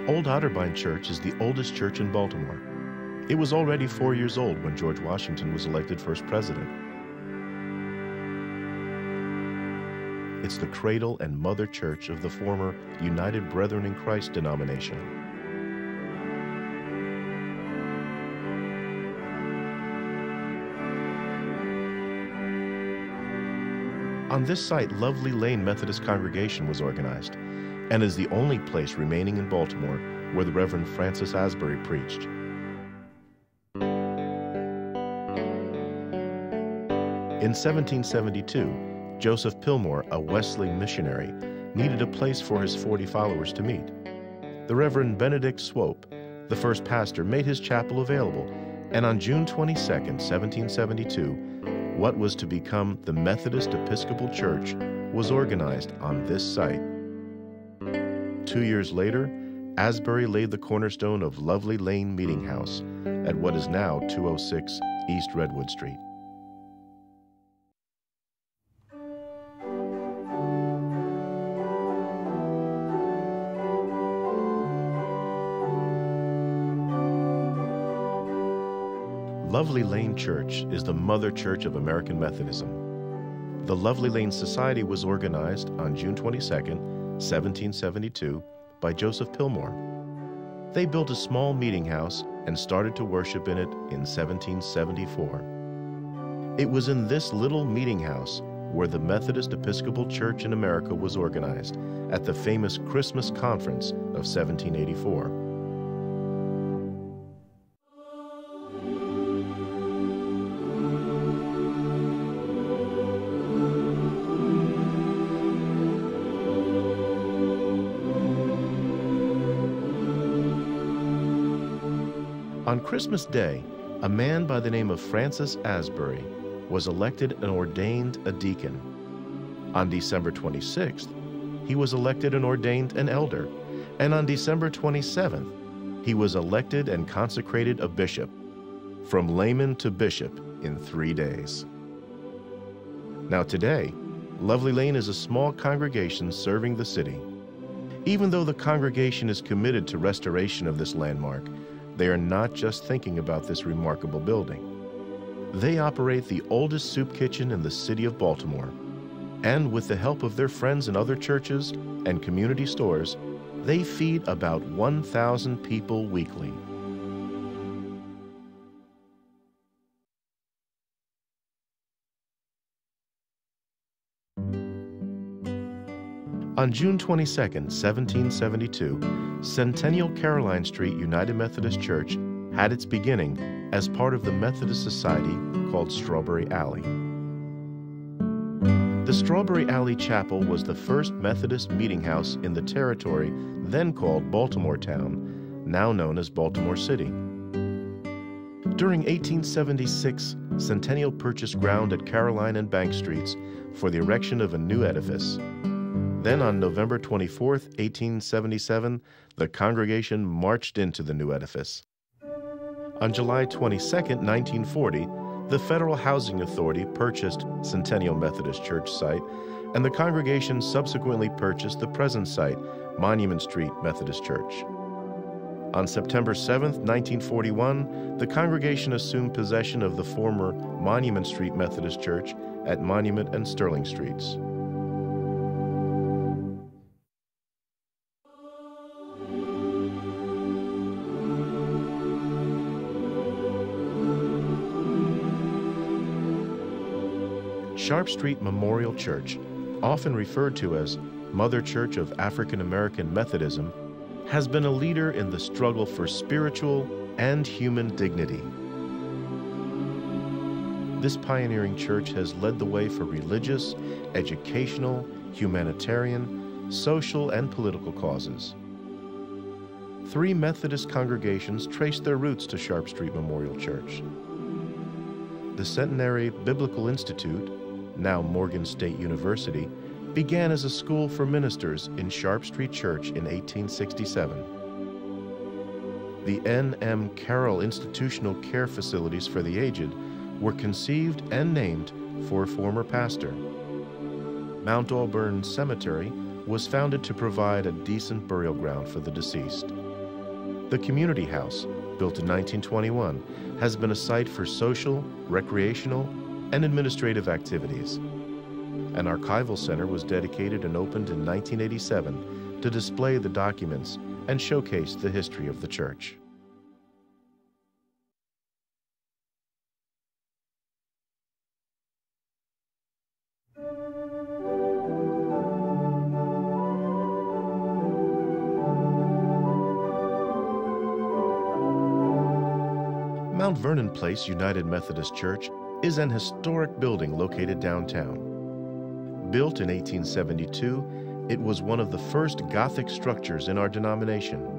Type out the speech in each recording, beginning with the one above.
Old Otterbein Church is the oldest church in Baltimore. It was already 4 years old when George Washington was elected first president. It's the cradle and mother church of the former United Brethren in Christ denomination. On this site, Lovely Lane Methodist Congregation was organized and is the only place remaining in Baltimore where the Reverend Francis Asbury preached. In 1772, Joseph Pilmore, a Wesley missionary, needed a place for his 40 followers to meet. The Reverend Benedict Swope, the first pastor, made his chapel available, and on June 22, 1772, what was to become the Methodist Episcopal Church was organized on this site. 2 years later, Asbury laid the cornerstone of Lovely Lane Meeting House at what is now 206 East Redwood Street. Lovely Lane Church is the mother church of American Methodism. The Lovely Lane Society was organized on June 22, 1772, by Joseph Pilmore. They built a small meeting house and started to worship in it in 1774. It was in this little meeting house where the Methodist Episcopal Church in America was organized at the famous Christmas Conference of 1784. On Christmas Day, a man by the name of Francis Asbury was elected and ordained a deacon. On December 26th, he was elected and ordained an elder, and on December 27th, he was elected and consecrated a bishop, from layman to bishop in 3 days. Now today, Lovely Lane is a small congregation serving the city. Even though the congregation is committed to restoration of this landmark, they are not just thinking about this remarkable building. They operate the oldest soup kitchen in the city of Baltimore, and with the help of their friends in other churches and community stores, they feed about 1,000 people weekly. On June 22, 1772, Centennial Caroline Street United Methodist Church had its beginning as part of the Methodist Society called Strawberry Alley. The Strawberry Alley Chapel was the first Methodist meeting house in the territory then called Baltimore Town, now known as Baltimore City. During 1876, Centennial purchased ground at Caroline and Bank Streets for the erection of a new edifice. Then on November 24, 1877, the congregation marched into the new edifice. On July 22, 1940, the Federal Housing Authority purchased Centennial Methodist Church site, and the congregation subsequently purchased the present site, Monument Street Methodist Church. On September 7, 1941, the congregation assumed possession of the former Monument Street Methodist Church at Monument and Sterling Streets. Sharp Street Memorial Church, often referred to as Mother Church of African American Methodism, has been a leader in the struggle for spiritual and human dignity. This pioneering church has led the way for religious, educational, humanitarian, social, and political causes. 3 Methodist congregations trace their roots to Sharp Street Memorial Church. The Centenary Biblical Institute, now Morgan State University, began as a school for ministers in Sharp Street Church in 1867. The N.M. Carroll Institutional Care Facilities for the Aged were conceived and named for a former pastor. Mount Auburn Cemetery was founded to provide a decent burial ground for the deceased. The community house, built in 1921, has been a site for social, recreational, and administrative activities. An archival center was dedicated and opened in 1987 to display the documents and showcase the history of the church. Mount Vernon Place United Methodist Church is an historic building located downtown. Built in 1872, it was one of the first Gothic structures in our denomination.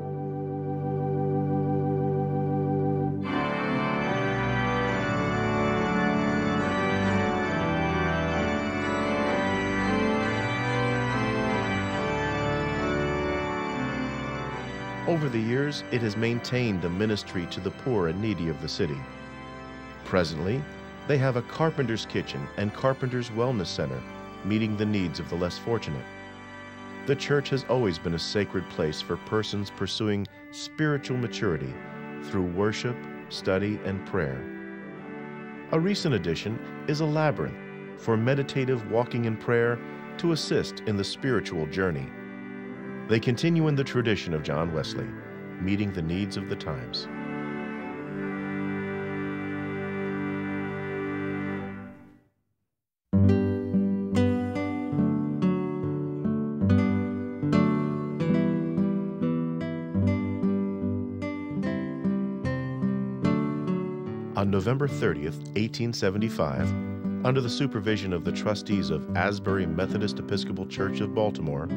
Over the years, it has maintained a ministry to the poor and needy of the city. Presently, they have a carpenter's kitchen and carpenter's wellness center, meeting the needs of the less fortunate. The church has always been a sacred place for persons pursuing spiritual maturity through worship, study, and prayer. A recent addition is a labyrinth for meditative walking in prayer to assist in the spiritual journey. They continue in the tradition of John Wesley, meeting the needs of the times. On November 30th, 1875, under the supervision of the trustees of Asbury Methodist Episcopal Church of Baltimore,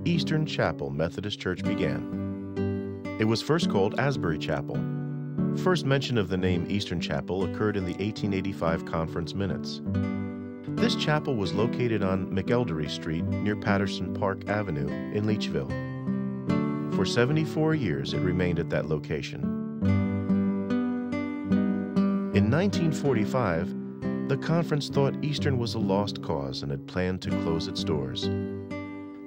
Eastern Chapel Methodist Church began. It was first called Asbury Chapel. First mention of the name Eastern Chapel occurred in the 1885 conference minutes. This chapel was located on McElderry Street near Patterson Park Avenue in Leachville. For 74 years, it remained at that location. In 1945, the conference thought Eastern was a lost cause and had planned to close its doors.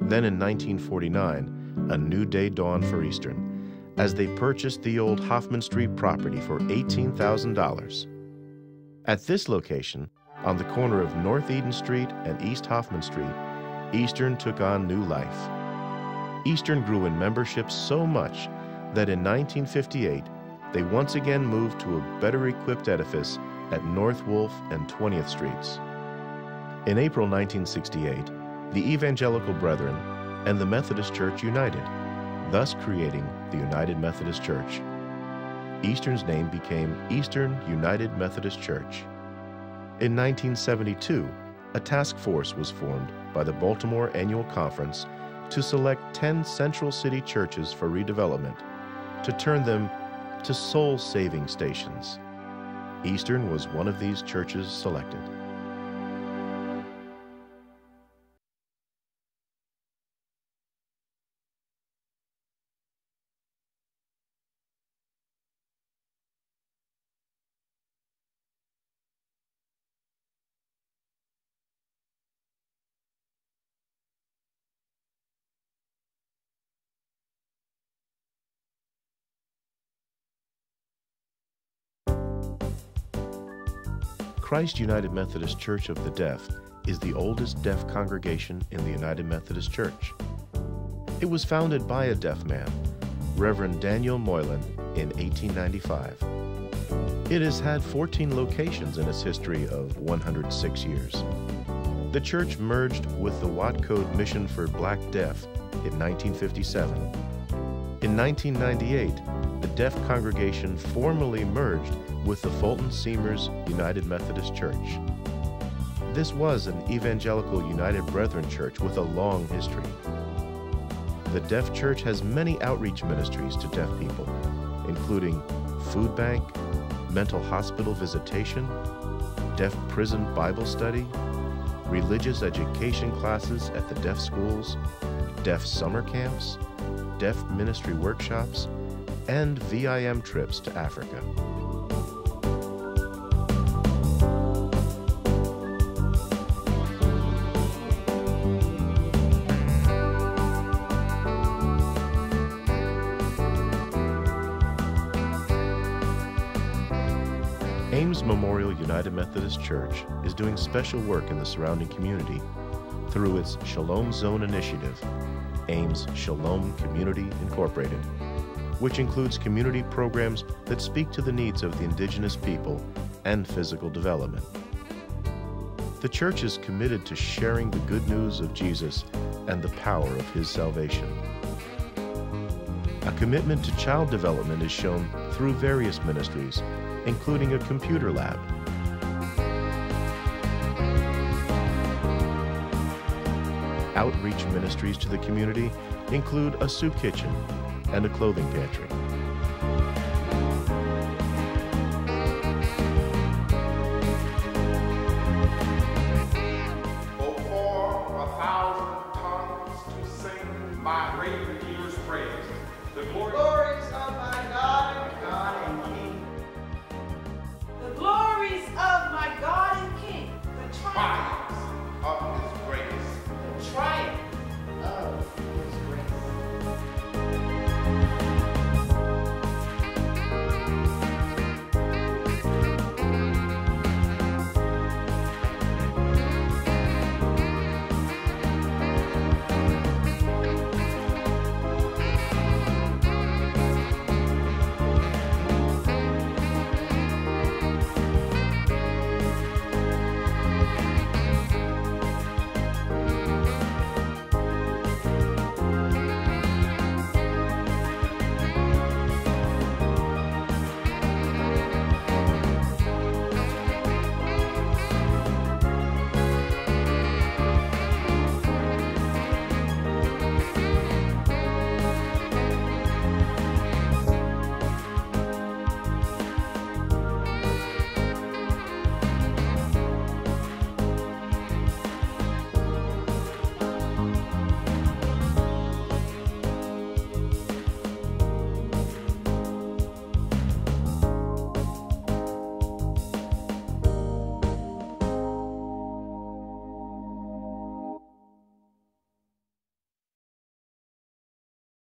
Then in 1949, a new day dawned for Eastern, as they purchased the old Hoffman Street property for $18,000. At this location, on the corner of North Eden Street and East Hoffman Street, Eastern took on new life. Eastern grew in membership so much that in 1958, they once again moved to a better-equipped edifice at North Wolf and 20th Streets. In April 1968, the Evangelical Brethren and the Methodist Church united, thus creating the United Methodist Church. Eastern's name became Eastern United Methodist Church. In 1972, a task force was formed by the Baltimore Annual Conference to select 10 Central City churches for redevelopment, to turn them to soul-saving stations. Eastern was one of these churches selected. Christ United Methodist Church of the Deaf is the oldest deaf congregation in the United Methodist Church. It was founded by a deaf man, Reverend Daniel Moylan, in 1895. It has had 14 locations in its history of 106 years. The church merged with the Watcode Mission for Black Deaf in 1957. In 1998, the deaf congregation formally merged with the Fulton Seamers United Methodist Church. This was an Evangelical United Brethren church with a long history. The Deaf Church has many outreach ministries to deaf people, including food bank, mental hospital visitation, deaf prison Bible study, religious education classes at the deaf schools, deaf summer camps, deaf ministry workshops, and VIM trips to Africa. Ames Memorial United Methodist Church is doing special work in the surrounding community through its Shalom Zone initiative, Ames Shalom Community Incorporated, which includes community programs that speak to the needs of the indigenous people and physical development. The church is committed to sharing the good news of Jesus and the power of his salvation. A commitment to child development is shown through various ministries, including a computer lab. Outreach ministries to the community include a soup kitchen and a clothing pantry.